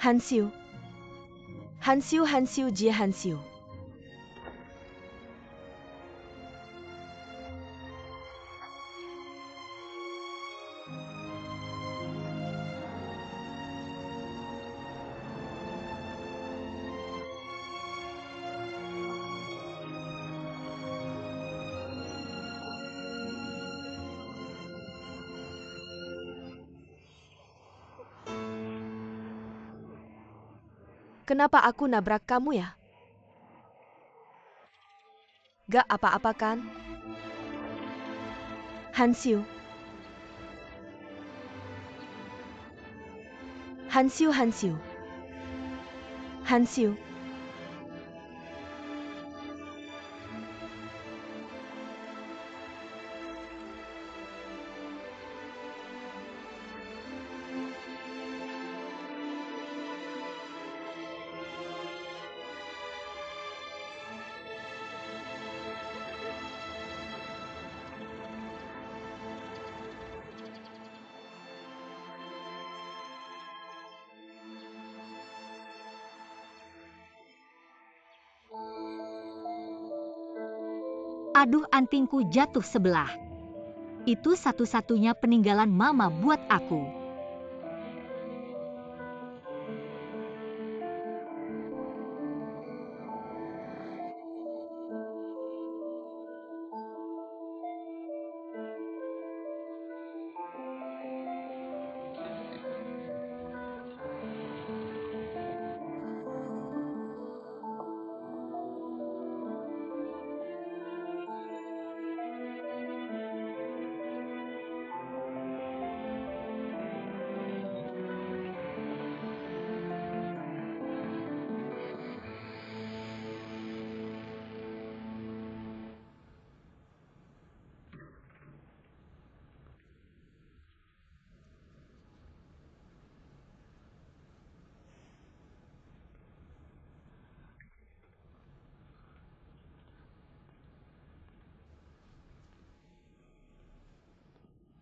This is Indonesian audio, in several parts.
Hansiu. Hansiu, Hansiu, Jie Hansiu. Kenapa aku nabrak kamu ya? Gak apa-apa kan? Hansiu. Hansiu, Hansiu. Hansiu. Aduh, antingku jatuh sebelah. Itu satu-satunya peninggalan mama buat aku.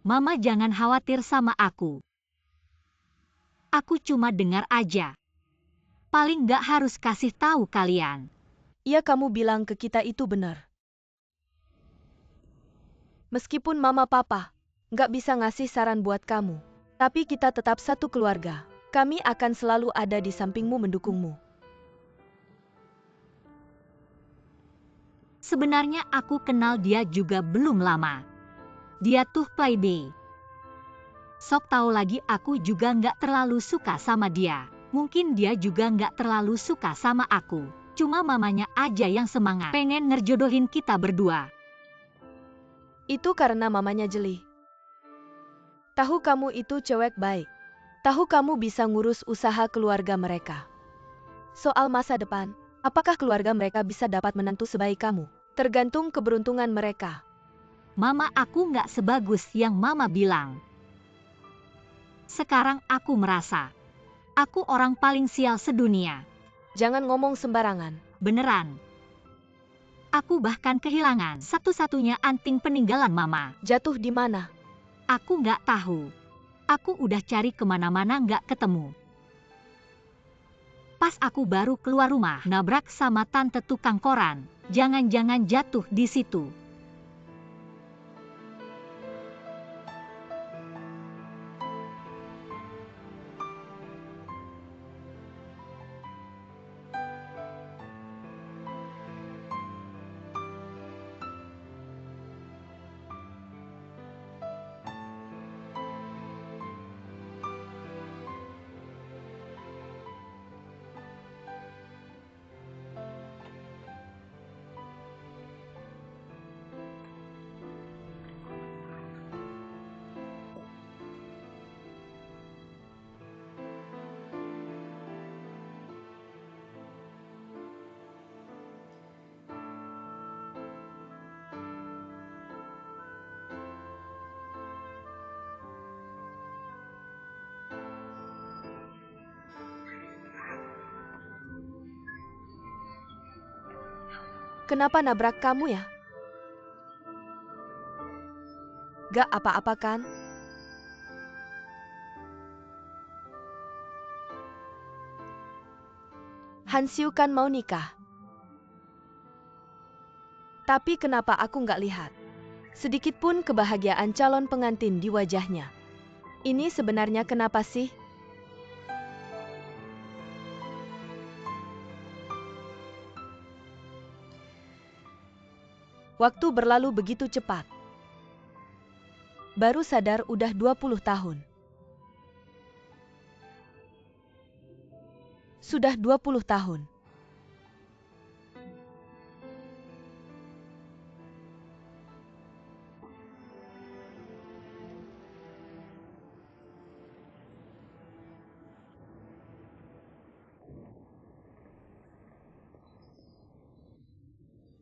Mama jangan khawatir sama aku. Aku cuma dengar aja. Paling gak harus kasih tahu kalian. Iya, kamu bilang ke kita itu benar. Meskipun mama papa nggak bisa ngasih saran buat kamu, tapi kita tetap satu keluarga. Kami akan selalu ada di sampingmu mendukungmu. Sebenarnya aku kenal dia juga belum lama. Dia tuh playboy. Sok tahu lagi aku juga nggak terlalu suka sama dia. Mungkin dia juga nggak terlalu suka sama aku. Cuma mamanya aja yang semangat pengen ngerjodohin kita berdua. Itu karena mamanya jeli. Tahu kamu itu cewek baik. Tahu kamu bisa ngurus usaha keluarga mereka. Soal masa depan, apakah keluarga mereka bisa dapat menantu sebaik kamu? Tergantung keberuntungan mereka. Mama aku nggak sebagus yang mama bilang. Sekarang aku merasa, aku orang paling sial sedunia. Jangan ngomong sembarangan. Beneran. Aku bahkan kehilangan satu-satunya anting peninggalan mama. Jatuh di mana? Aku nggak tahu. Aku udah cari kemana-mana nggak ketemu. Pas aku baru keluar rumah, nabrak sama tante tukang koran. Jangan-jangan jatuh di situ. Kenapa nabrak kamu ya? Gak apa-apa kan? Hansiu kan mau nikah. Tapi kenapa aku nggak lihat sedikit pun kebahagiaan calon pengantin di wajahnya? Ini sebenarnya kenapa sih? Waktu berlalu begitu cepat. Baru sadar udah 20 tahun. Sudah 20 tahun.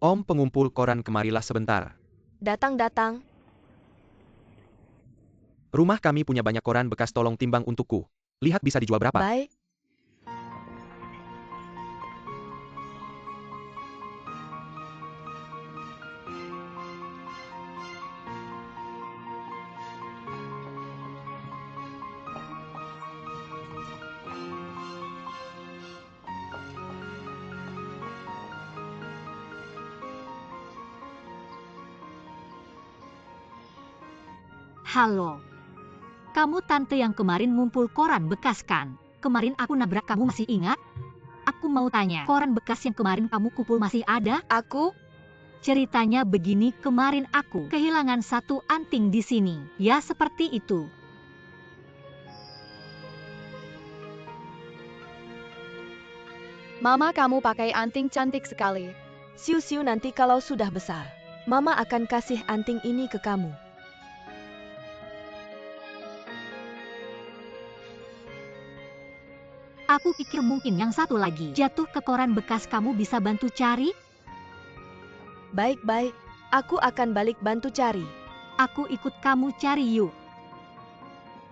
Om pengumpul koran, kemarilah sebentar. Datang-datang. Rumah kami punya banyak koran bekas, tolong timbang untukku. Lihat bisa dijual berapa. Baik. Halo. Kamu tante yang kemarin ngumpul koran bekas kan? Kemarin aku nabrak kamu, masih ingat? Aku mau tanya, koran bekas yang kemarin kamu kumpul masih ada? Aku? Ceritanya begini, kemarin aku kehilangan satu anting di sini. Ya seperti itu. Mama, kamu pakai anting cantik sekali. Siu-siu, nanti kalau sudah besar, Mama akan kasih anting ini ke kamu. Aku pikir mungkin yang satu lagi jatuh ke koran bekas, kamu bisa bantu cari? Baik-baik, aku akan balik bantu cari. Aku ikut kamu cari yuk.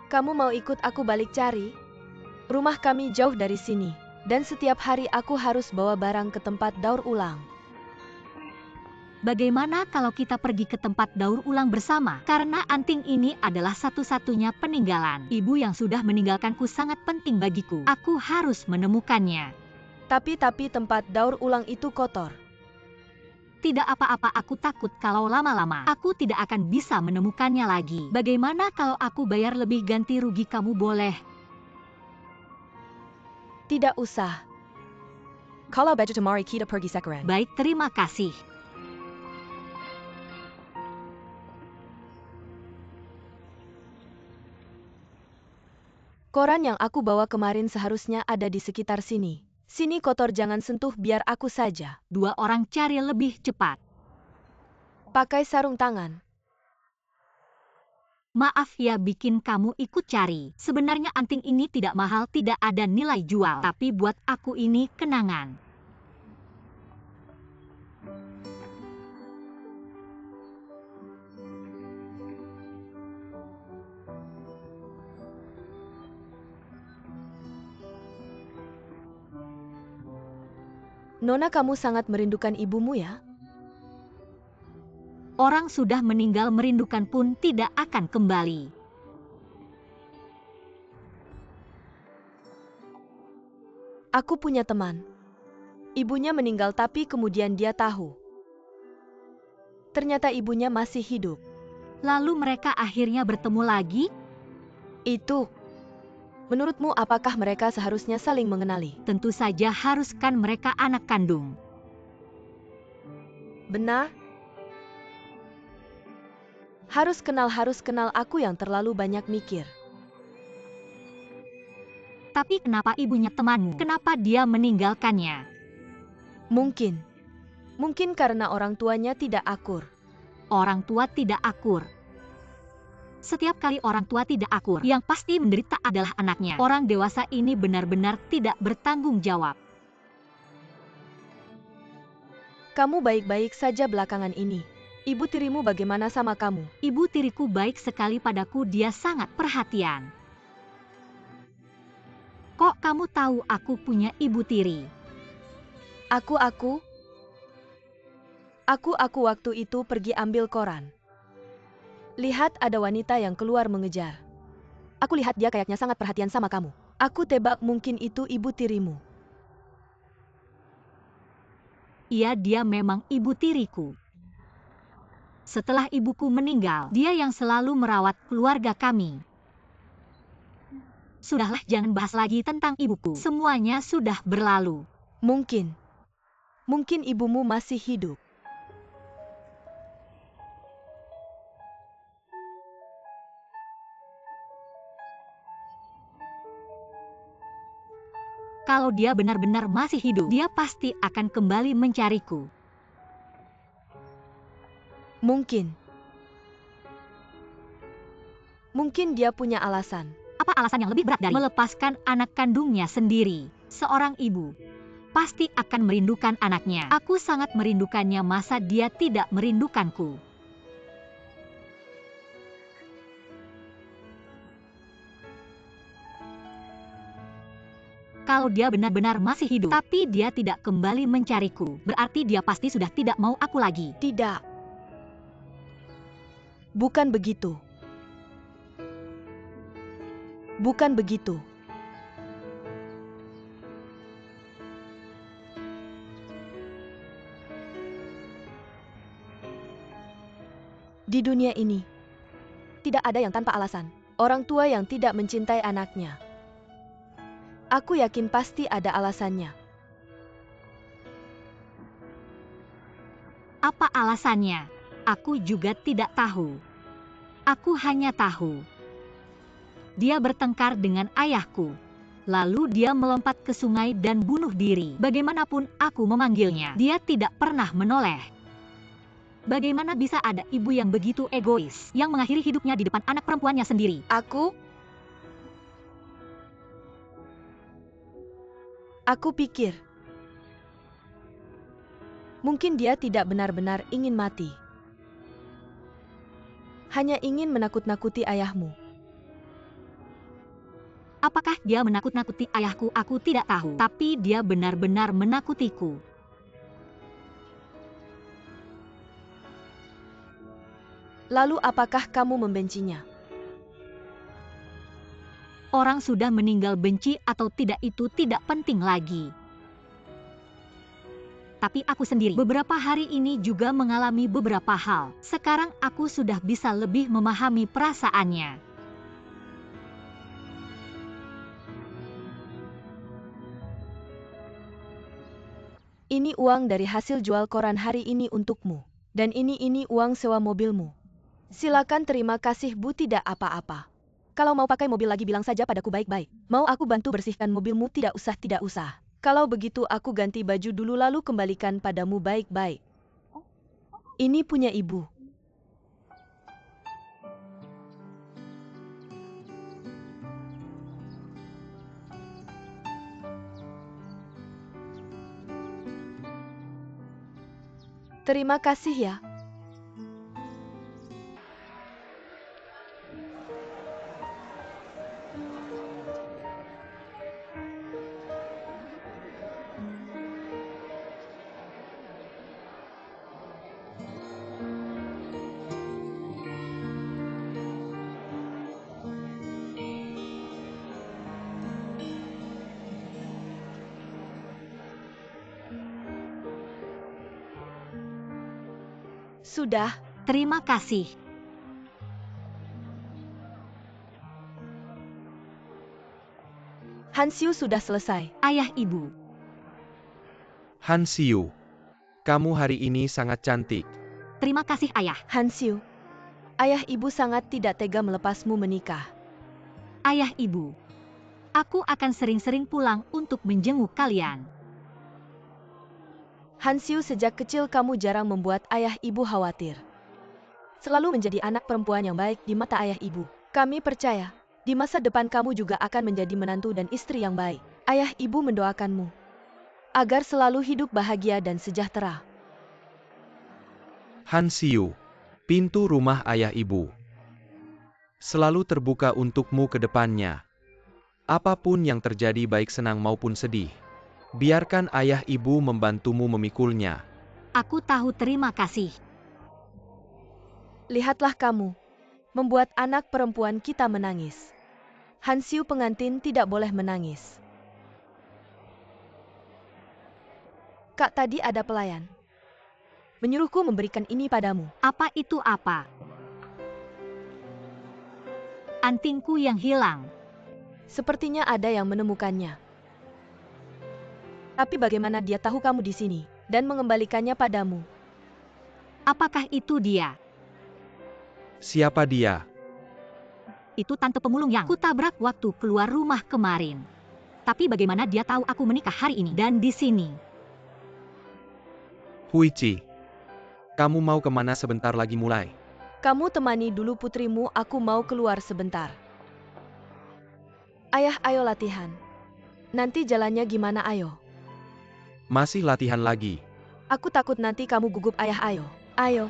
Kamu mau ikut aku balik cari? Rumah kami jauh dari sini, dan setiap hari aku harus bawa barang ke tempat daur ulang. Bagaimana kalau kita pergi ke tempat daur ulang bersama? Karena anting ini adalah satu-satunya peninggalan ibu yang sudah meninggalkanku, sangat penting bagiku. Aku harus menemukannya. Tapi tempat daur ulang itu kotor. Tidak apa-apa, aku takut kalau lama-lama aku tidak akan bisa menemukannya lagi. Bagaimana kalau aku bayar lebih, ganti rugi kamu boleh? Tidak usah. Kalau baju temari kita pergi sekarang. Baik, terima kasih. Koran yang aku bawa kemarin seharusnya ada di sekitar sini. Sini kotor, jangan sentuh, biar aku saja. Dua orang cari lebih cepat. Pakai sarung tangan. Maaf ya bikin kamu ikut cari. Sebenarnya anting ini tidak mahal, tidak ada nilai jual. Tapi buat aku ini kenangan. Nona, kamu sangat merindukan ibumu ya? Orang sudah meninggal, merindukan pun tidak akan kembali. Aku punya teman. Ibunya meninggal tapi kemudian dia tahu. Ternyata ibunya masih hidup. Lalu mereka akhirnya bertemu lagi? Itu. Menurutmu apakah mereka seharusnya saling mengenali? Tentu saja harus, kan mereka anak kandung. Benar? Harus kenal, aku yang terlalu banyak mikir. Tapi kenapa ibunya temanmu? Kenapa dia meninggalkannya? Mungkin karena orang tuanya tidak akur. Orang tua tidak akur. Setiap kali orang tua tidak akur, yang pasti menderita adalah anaknya. Orang dewasa ini benar-benar tidak bertanggung jawab. Kamu baik-baik saja belakangan ini. Ibu tirimu bagaimana sama kamu? Ibu tiriku baik sekali padaku, dia sangat perhatian. Kok kamu tahu aku punya ibu tiri? Aku waktu itu pergi ambil koran. Lihat ada wanita yang keluar mengejar. Aku lihat dia kayaknya sangat perhatian sama kamu. Aku tebak mungkin itu ibu tirimu. Iya, dia memang ibu tiriku. Setelah ibuku meninggal, dia yang selalu merawat keluarga kami. Sudahlah, jangan bahas lagi tentang ibuku. Semuanya sudah berlalu. Mungkin ibumu masih hidup. Kalau dia benar-benar masih hidup, dia pasti akan kembali mencariku. Mungkin dia punya alasan. Apa alasan yang lebih berat dari melepaskan anak kandungnya sendiri? Seorang ibu pasti akan merindukan anaknya. Aku sangat merindukannya, masa dia tidak merindukanku? Kalau dia benar-benar masih hidup, tapi dia tidak kembali mencariku, berarti dia pasti sudah tidak mau aku lagi. Tidak. Bukan begitu. Bukan begitu. Di dunia ini, tidak ada yang tanpa alasan. Orang tua yang tidak mencintai anaknya. Aku yakin pasti ada alasannya. Apa alasannya? Aku juga tidak tahu. Aku hanya tahu dia bertengkar dengan ayahku. Lalu dia melompat ke sungai dan bunuh diri. Bagaimanapun aku memanggilnya, dia tidak pernah menoleh. Bagaimana bisa ada ibu yang begitu egois, yang mengakhiri hidupnya di depan anak perempuannya sendiri? Aku pikir mungkin dia tidak benar-benar ingin mati. Hanya ingin menakut-nakuti ayahmu. Apakah dia menakut-nakuti ayahku? Aku tidak tahu. Tapi dia benar-benar menakutiku. Lalu apakah kamu membencinya? Orang sudah meninggal, benci atau tidak itu tidak penting lagi. Tapi aku sendiri beberapa hari ini juga mengalami beberapa hal. Sekarang aku sudah bisa lebih memahami perasaannya. Ini uang dari hasil jual koran hari ini untukmu. Dan ini uang sewa mobilmu. Silakan, terima kasih Bu, tidak apa-apa. Kalau mau pakai mobil lagi bilang saja padaku baik-baik. Mau aku bantu bersihkan mobilmu? Tidak usah. Kalau begitu aku ganti baju dulu lalu kembalikan padamu baik-baik. Ini punya ibu. Terima kasih ya. Sudah. Terima kasih. Hansiu sudah selesai. Ayah ibu. Hansiu, kamu hari ini sangat cantik. Terima kasih ayah. Hansiu, ayah ibu sangat tidak tega melepasmu menikah. Ayah ibu, aku akan sering-sering pulang untuk menjenguk kalian. Hansiu, sejak kecil kamu jarang membuat ayah ibu khawatir. Selalu menjadi anak perempuan yang baik di mata ayah ibu. Kami percaya, di masa depan kamu juga akan menjadi menantu dan istri yang baik. Ayah ibu mendoakanmu agar selalu hidup bahagia dan sejahtera. Hansiu, pintu rumah ayah ibu selalu terbuka untukmu ke depannya. Apapun yang terjadi, baik senang maupun sedih, biarkan ayah ibu membantumu memikulnya. Aku tahu, terima kasih. Lihatlah kamu, membuat anak perempuan kita menangis. Hansiu, pengantin tidak boleh menangis. Kak, tadi ada pelayan. Menyuruhku memberikan ini padamu. Apa itu apa? Antingku yang hilang. Sepertinya ada yang menemukannya. Tapi bagaimana dia tahu kamu di sini dan mengembalikannya padamu? Apakah itu dia? Siapa dia? Itu tante pemulung yang kutabrak waktu keluar rumah kemarin. Tapi bagaimana dia tahu aku menikah hari ini dan di sini? Huichi. Kamu mau kemana sebentar lagi mulai? Kamu temani dulu putrimu, aku mau keluar sebentar. Ayah, ayo latihan. Nanti jalannya gimana, ayo? Masih latihan lagi. Aku takut nanti kamu gugup, ayah, ayo. Ayo.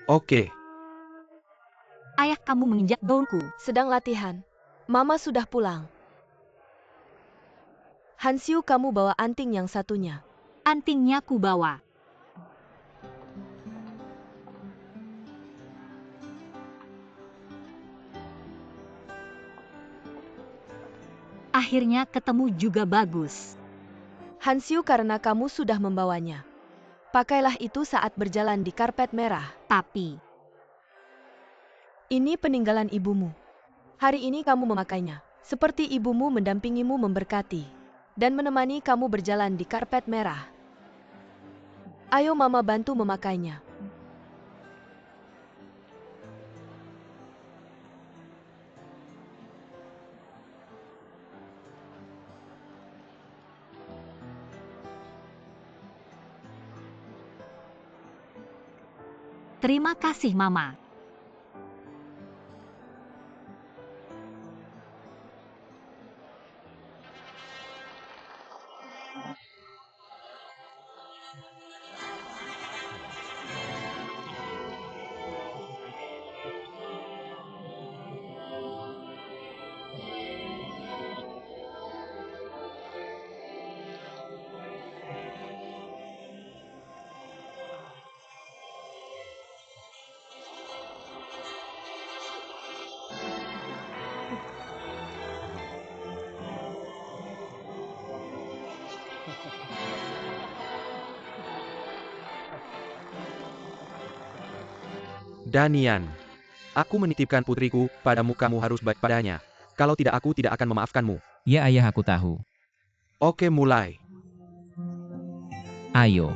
Oke. Ayah, kamu menginjak daunku. Sedang latihan. Mama sudah pulang. Hansiu, kamu bawa anting yang satunya. Antingnya ku bawa. Akhirnya ketemu juga bagus. Hansiu, karena kamu sudah membawanya. Pakailah itu saat berjalan di karpet merah. Tapi, Ini peninggalan ibumu. Hari ini kamu memakainya. Seperti ibumu mendampingimu memberkati. Dan menemani kamu berjalan di karpet merah. Ayo mama bantu memakainya. terima kasih Mama. Danian. Aku menitipkan putriku padamu, kamu harus baik padanya. Kalau tidak, aku tidak akan memaafkanmu. Ya ayah, aku tahu. Oke, mulai. Ayo.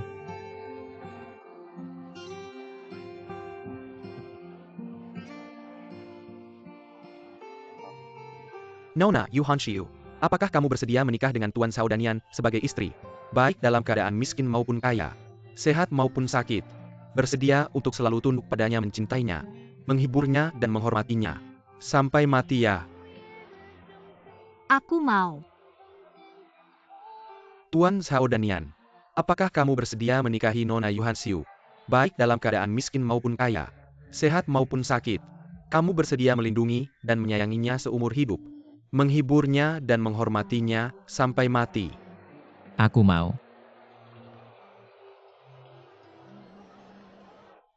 Nona Yu Hanshiu, apakah kamu bersedia menikah dengan Tuan Sao Danian sebagai istri? Baik dalam keadaan miskin maupun kaya, sehat maupun sakit. Bersedia untuk selalu tunduk padanya, mencintainya, menghiburnya dan menghormatinya. Sampai mati ya. Aku mau. Tuan Sao Danian, apakah kamu bersedia menikahi Nona Yu Hanshiu? Baik dalam keadaan miskin maupun kaya, sehat maupun sakit. Kamu bersedia melindungi dan menyayanginya seumur hidup, menghiburnya dan menghormatinya sampai mati. Aku mau.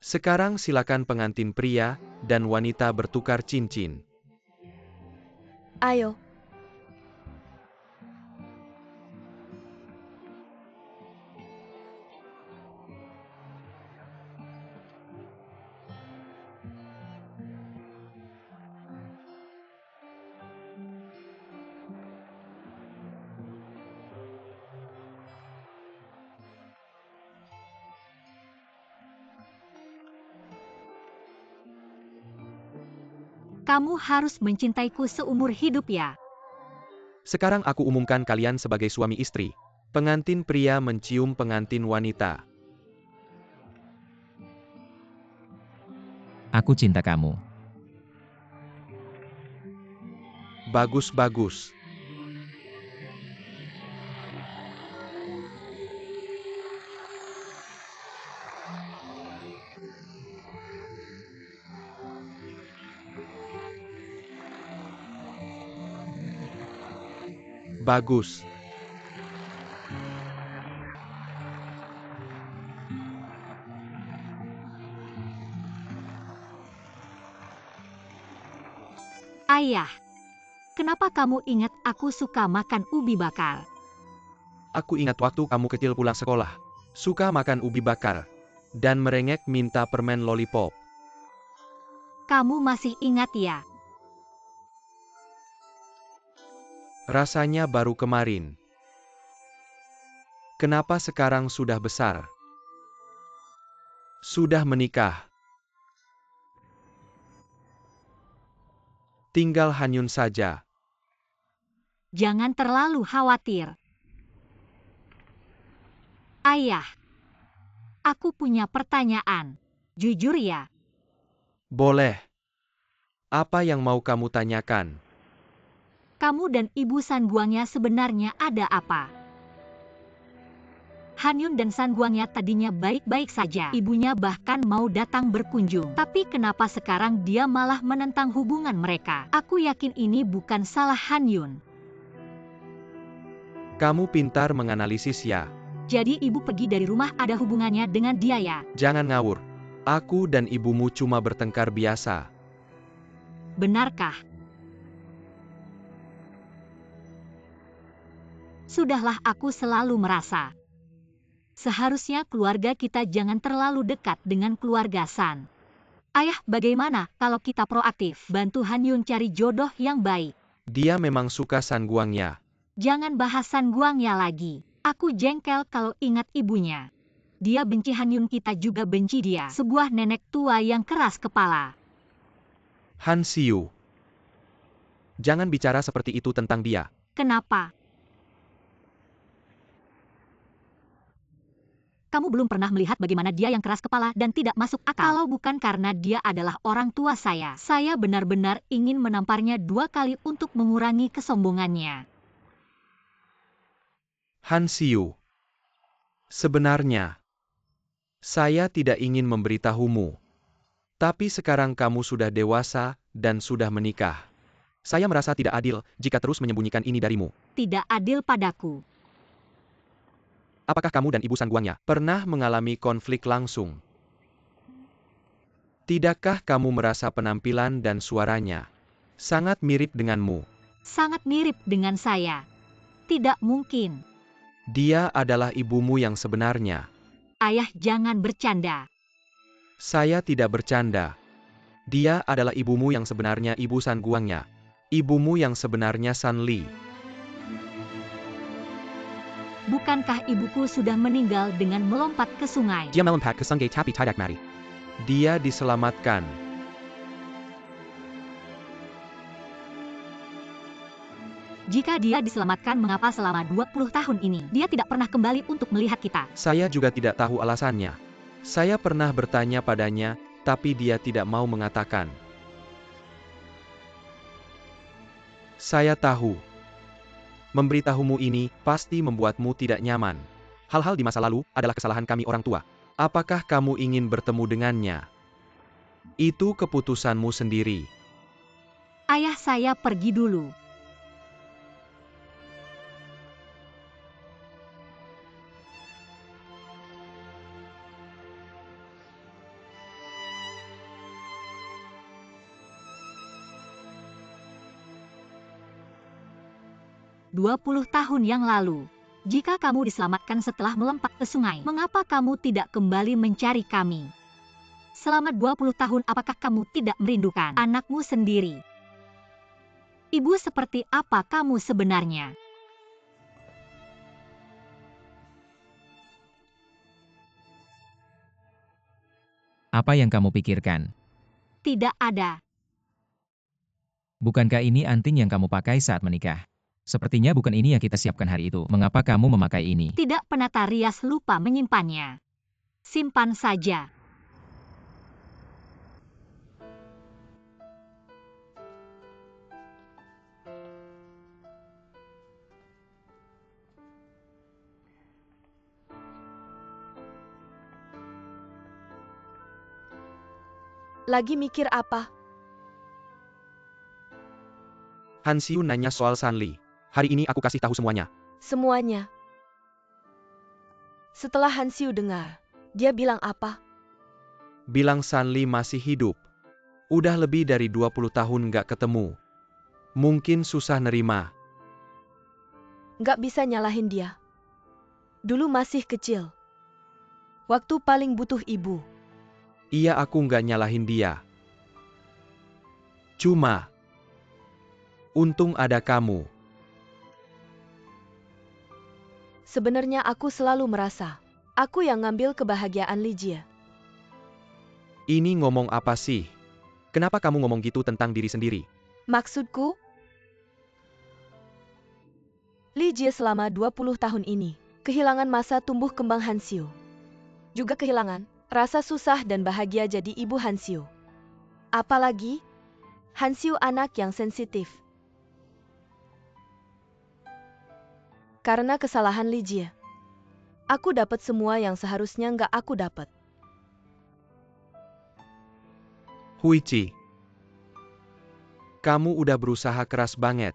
Sekarang silakan pengantin pria dan wanita bertukar cincin. Ayo. Kamu harus mencintaiku seumur hidup ya. Sekarang aku umumkan kalian sebagai suami istri. Pengantin pria mencium pengantin wanita. Aku cinta kamu. Bagus-bagus. Bagus. Ayah, kenapa kamu ingat aku suka makan ubi bakar? Aku ingat waktu kamu kecil pulang sekolah. Suka makan ubi bakar. Dan merengek minta permen lollipop. Kamu masih ingat ya? Rasanya baru kemarin. Kenapa sekarang sudah besar? Sudah menikah. Tinggal hanyun saja. Jangan terlalu khawatir. Ayah, aku punya pertanyaan. Jujur ya, Boleh. Apa yang mau kamu tanyakan? kamu dan Ibu Sanguangnya sebenarnya ada apa? Hanyun dan Sanguangnya tadinya baik-baik saja. Ibunya bahkan mau datang berkunjung. Tapi kenapa sekarang dia malah menentang hubungan mereka? Aku yakin ini bukan salah Hanyun. Kamu pintar menganalisis ya. Jadi ibu pergi dari rumah ada hubungannya dengan dia ya? Jangan ngawur. Aku dan ibumu cuma bertengkar biasa. Benarkah? Sudahlah, aku selalu merasa seharusnya keluarga kita jangan terlalu dekat dengan keluarga San. Ayah, bagaimana kalau kita proaktif bantu Hanyun cari jodoh yang baik? Dia memang suka Sanguangnya. Jangan bahas Sanguangnya lagi. Aku jengkel kalau ingat ibunya. Dia benci Hanyun, kita juga benci dia. Sebuah nenek tua yang keras kepala. Han Siu. Jangan bicara seperti itu tentang dia. Kenapa? Kamu belum pernah melihat bagaimana dia yang keras kepala dan tidak masuk akal. Kalau bukan karena dia adalah orang tua saya benar-benar ingin menamparnya 2 kali untuk mengurangi kesombongannya. Han Siu. Sebenarnya, saya tidak ingin memberitahumu. Tapi sekarang kamu sudah dewasa dan sudah menikah. Saya merasa tidak adil jika terus menyembunyikan ini darimu. Tidak adil padaku. Apakah kamu dan Ibu Sanguangnya pernah mengalami konflik langsung? Tidakkah kamu merasa penampilan dan suaranya sangat mirip denganmu? Sangat mirip dengan saya. Tidak mungkin. Dia adalah ibumu yang sebenarnya. Ayah, jangan bercanda. Saya tidak bercanda. Dia adalah ibumu yang sebenarnya, Ibu Sanguangnya. Ibumu yang sebenarnya, San Li. Bukankah ibuku sudah meninggal dengan melompat ke sungai? Dia melompat ke sungai tapi tidak mati. Dia diselamatkan. Jika dia diselamatkan, mengapa selama 20 tahun ini dia tidak pernah kembali untuk melihat kita? Saya juga tidak tahu alasannya. Saya pernah bertanya padanya, tapi dia tidak mau mengatakan. Saya tahu. Memberitahumu ini pasti membuatmu tidak nyaman. Hal-hal di masa lalu adalah kesalahan kami orang tua. Apakah kamu ingin bertemu dengannya? Itu keputusanmu sendiri. Ayah, saya pergi dulu. "20 tahun yang lalu, jika kamu diselamatkan setelah melompat ke sungai, mengapa kamu tidak kembali mencari kami? Selama 20 tahun, apakah kamu tidak merindukan anakmu sendiri? Ibu, seperti apa kamu sebenarnya?" Apa yang kamu pikirkan? Tidak ada. Bukankah ini anting yang kamu pakai saat menikah? Sepertinya bukan ini yang kita siapkan hari itu. Mengapa kamu memakai ini? Tidak, penata rias lupa menyimpannya. Simpan saja. Lagi mikir apa? Han Siu nanya soal San Li. Hari ini aku kasih tahu semuanya. Semuanya. Setelah Han Siu dengar, dia bilang apa? Bilang San Li masih hidup. Udah lebih dari 20 tahun nggak ketemu. Mungkin susah nerima. Nggak bisa nyalahin dia. Dulu masih kecil. Waktu paling butuh ibu. Iya, aku nggak nyalahin dia. Cuma, untung ada kamu. Sebenarnya aku selalu merasa, aku yang ngambil kebahagiaan Lijie. Ini ngomong apa sih? Kenapa kamu ngomong gitu tentang diri sendiri? Maksudku, Lijie selama 20 tahun ini, kehilangan masa tumbuh kembang Hansyu. Juga kehilangan rasa susah dan bahagia jadi ibu Hansyu. Apalagi, Hansyu anak yang sensitif. Karena kesalahan Lijie, aku dapat semua yang seharusnya nggak aku dapat. Huichi, kamu udah berusaha keras banget.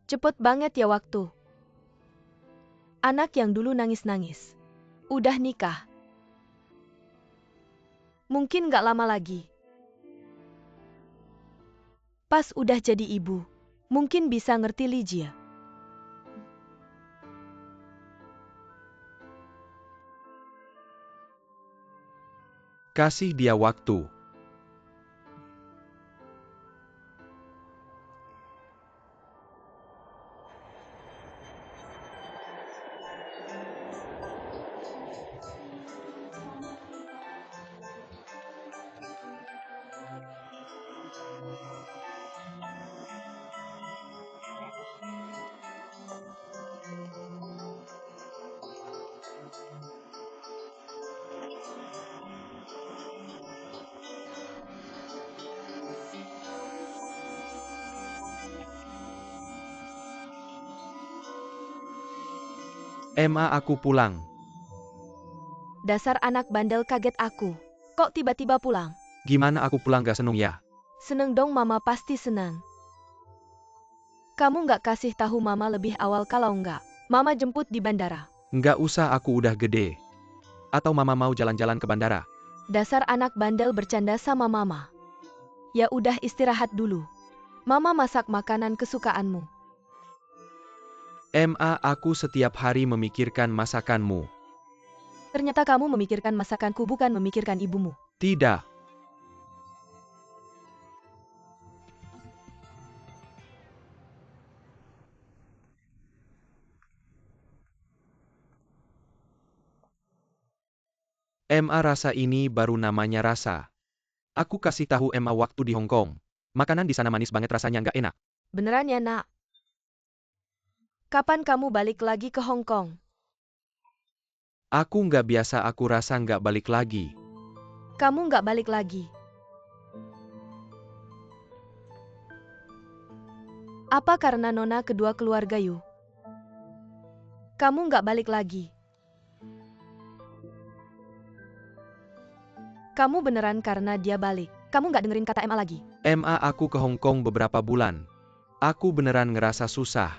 Cepet banget ya waktu. Anak yang dulu nangis-nangis, udah nikah. Mungkin nggak lama lagi. Pas udah jadi ibu, mungkin bisa ngerti Lijie. Kasih dia waktu. Aku pulang. Dasar anak bandel, kaget aku. Kok tiba-tiba pulang? Gimana aku pulang gak seneng ya? Seneng dong, mama pasti senang. Kamu nggak kasih tahu mama lebih awal kalau nggak, mama jemput di bandara. Nggak usah, aku udah gede. Atau mama mau jalan-jalan ke bandara? Dasar anak bandel bercanda sama mama. Ya udah, istirahat dulu. Mama masak makanan kesukaanmu. Aku setiap hari memikirkan masakanmu. Ternyata kamu memikirkan masakanku, bukan memikirkan ibumu. Tidak. Rasa ini baru namanya rasa. Aku kasih tahu waktu di Hong Kong. Makanan di sana manis banget, rasanya nggak enak. Beneran ya, nak? Kapan kamu balik lagi ke Hong Kong? Aku nggak biasa, aku rasa nggak balik lagi. Kamu nggak balik lagi. Apa karena nona kedua keluarga Yu? Kamu nggak balik lagi. Kamu beneran karena dia balik. Kamu nggak dengerin kata Emma lagi. Aku ke Hong Kong beberapa bulan. Aku beneran ngerasa susah.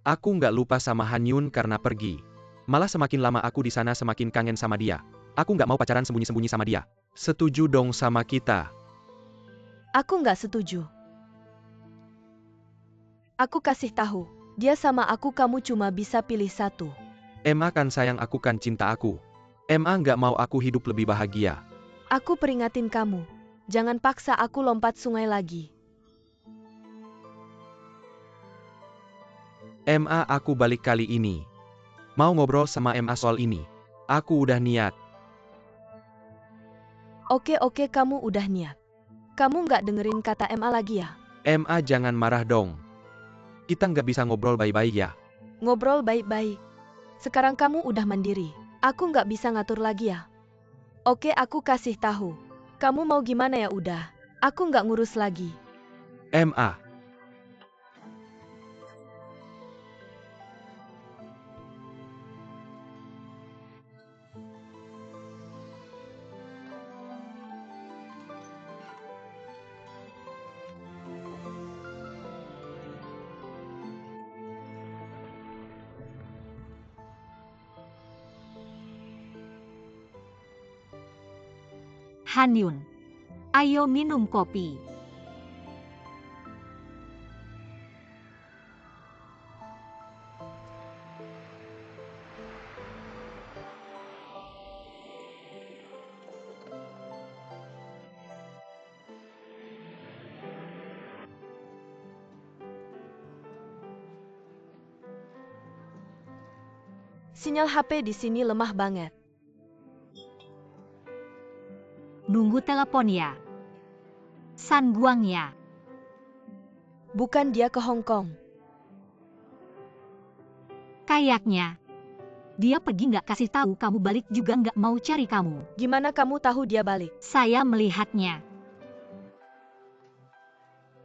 Aku nggak lupa sama Han Yun karena pergi. Malah semakin lama aku di sana semakin kangen sama dia. Aku nggak mau pacaran sembunyi-sembunyi sama dia. Setuju dong sama kita? Aku nggak setuju. Aku kasih tahu, dia sama aku, kamu cuma bisa pilih satu. Kan sayang aku, kan cinta aku. Nggak mau aku hidup lebih bahagia. Aku peringatin kamu, jangan paksa aku lompat sungai lagi. Aku balik kali ini. Mau ngobrol sama soal ini. Aku udah niat. Oke, kamu udah niat. Kamu nggak dengerin kata Emma lagi ya? Jangan marah dong. Kita nggak bisa ngobrol baik-baik ya? Ngobrol baik-baik. Sekarang kamu udah mandiri. Aku nggak bisa ngatur lagi ya. Oke, aku kasih tahu. Kamu mau gimana ya udah. Aku nggak ngurus lagi. Han Yun. Ayo minum kopi. Sinyal HP di sini lemah banget. Nunggu telepon ya. San Guang ya. Bukan dia ke Hong Kong. Kayaknya. Dia pergi nggak kasih tahu kamu balik juga nggak mau cari kamu. Gimana kamu tahu dia balik? Saya melihatnya.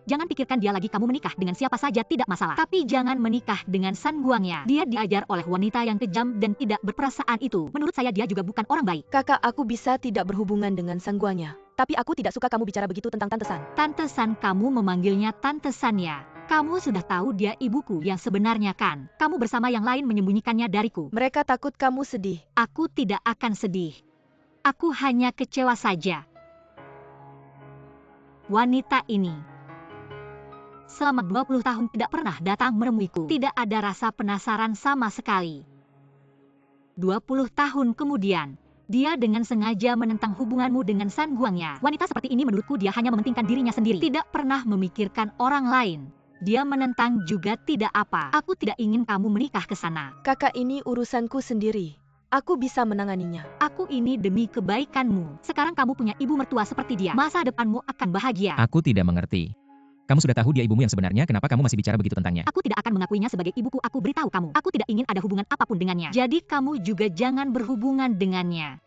Jangan pikirkan dia lagi kamu menikah dengan siapa saja tidak masalah. Tapi jangan menikah dengan San Guang ya. Dia diajar oleh wanita yang kejam dan tidak berperasaan itu. Menurut saya dia juga bukan orang baik. Kakak, aku bisa tidak berhubungan dengan sangguanya. Tapi aku tidak suka kamu bicara begitu tentang Tante San. Tante San, kamu memanggilnya Tante San ya. Kamu sudah tahu dia ibuku yang sebenarnya kan. Kamu bersama yang lain menyembunyikannya dariku. Mereka takut kamu sedih. Aku tidak akan sedih. Aku hanya kecewa saja. Wanita ini selama 20 tahun tidak pernah datang menemuiku. Tidak ada rasa penasaran sama sekali. 20 tahun kemudian, dia dengan sengaja menentang hubunganmu dengan San Guangnya. Wanita seperti ini menurutku dia hanya mementingkan dirinya sendiri. Tidak pernah memikirkan orang lain. Dia menentang juga tidak apa. Aku tidak ingin kamu menikah ke sana. Kakak, ini urusanku sendiri. Aku bisa menanganinya. Aku ini demi kebaikanmu. Sekarang kamu punya ibu mertua seperti dia. Masa depanmu akan bahagia. Aku tidak mengerti. Kamu sudah tahu dia ibumu yang sebenarnya, kenapa kamu masih bicara begitu tentangnya? Aku tidak akan mengakuinya sebagai ibuku, aku beritahu kamu. Aku tidak ingin ada hubungan apapun dengannya. Jadi kamu juga jangan berhubungan dengannya.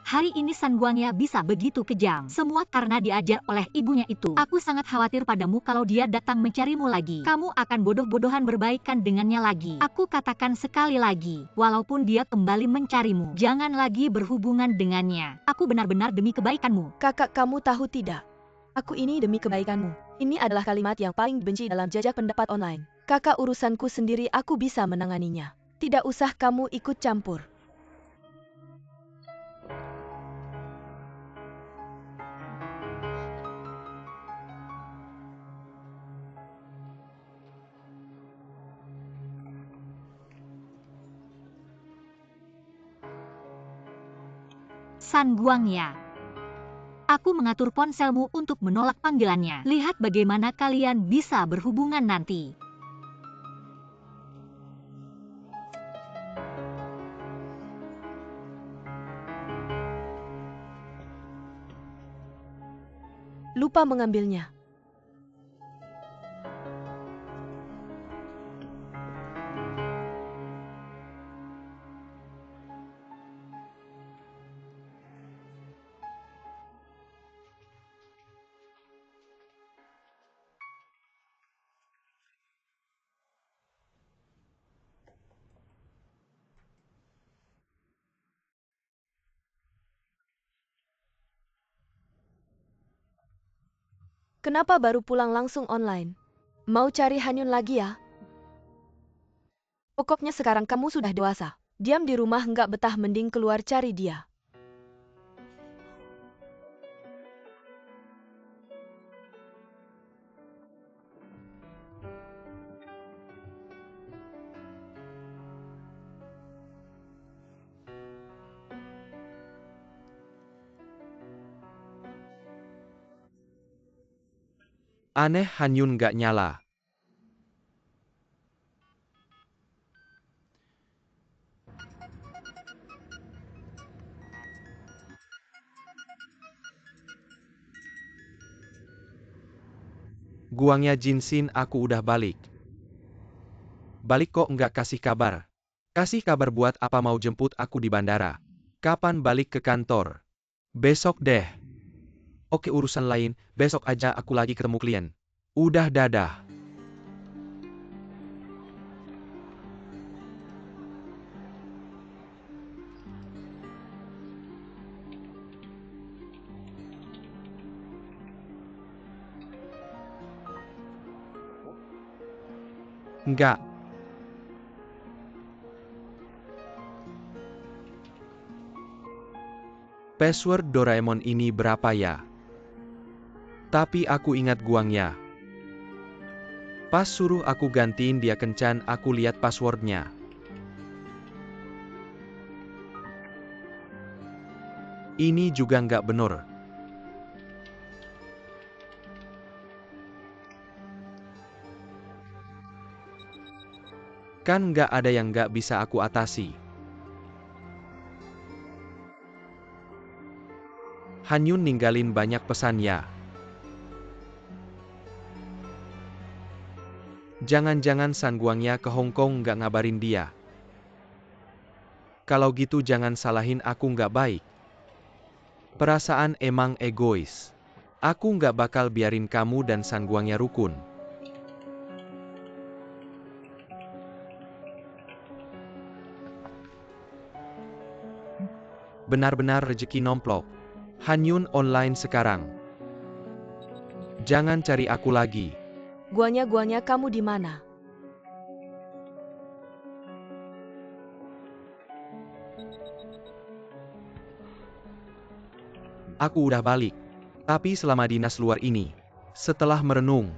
Hari ini San Guangnya bisa begitu kejam. Semua karena diajar oleh ibunya itu. Aku sangat khawatir padamu kalau dia datang mencarimu lagi. Kamu akan bodoh-bodohan berbaikan dengannya lagi. Aku katakan sekali lagi, walaupun dia kembali mencarimu, jangan lagi berhubungan dengannya. Aku benar-benar demi kebaikanmu. Kakak, kamu tahu tidak? Aku ini demi kebaikanmu. Ini adalah kalimat yang paling dibenci dalam jajak pendapat online. Kakak, urusanku sendiri, aku bisa menanganinya. Tidak usah kamu ikut campur. San Guangnya. Aku mengatur ponselmu untuk menolak panggilannya. Lihat bagaimana kalian bisa berhubungan nanti. Lupa mengambilnya. Kenapa baru pulang langsung online? Mau cari Hanyun lagi ya? Pokoknya sekarang kamu sudah dewasa. Diam di rumah nggak betah, mending keluar cari dia. Aneh, Hanyun nggak nyala. Guangnya Jinsin, aku udah balik. Balik kok nggak kasih kabar? Kasih kabar buat apa, mau jemput aku di bandara? Kapan balik ke kantor? Besok deh. Oke, urusan lain, besok aja, aku lagi ketemu klien. Udah, dadah. Enggak. Password Doraemon ini berapa ya? Tapi aku ingat guangnya. Pas suruh aku gantiin dia kencan aku lihat passwordnya. Ini juga nggak bener. Kan nggak ada yang nggak bisa aku atasi. Hanyun ninggalin banyak pesan ya. Jangan-jangan San Guangya ke Hong Kong nggak ngabarin dia. Kalau gitu jangan salahin aku nggak baik. Perasaan emang egois. Aku nggak bakal biarin kamu dan San Guangya rukun. Benar-benar rezeki nomplok. Hanyun online sekarang. Jangan cari aku lagi. Guangnya kamu di mana? Aku udah balik. Tapi selama dinas luar ini, setelah merenung,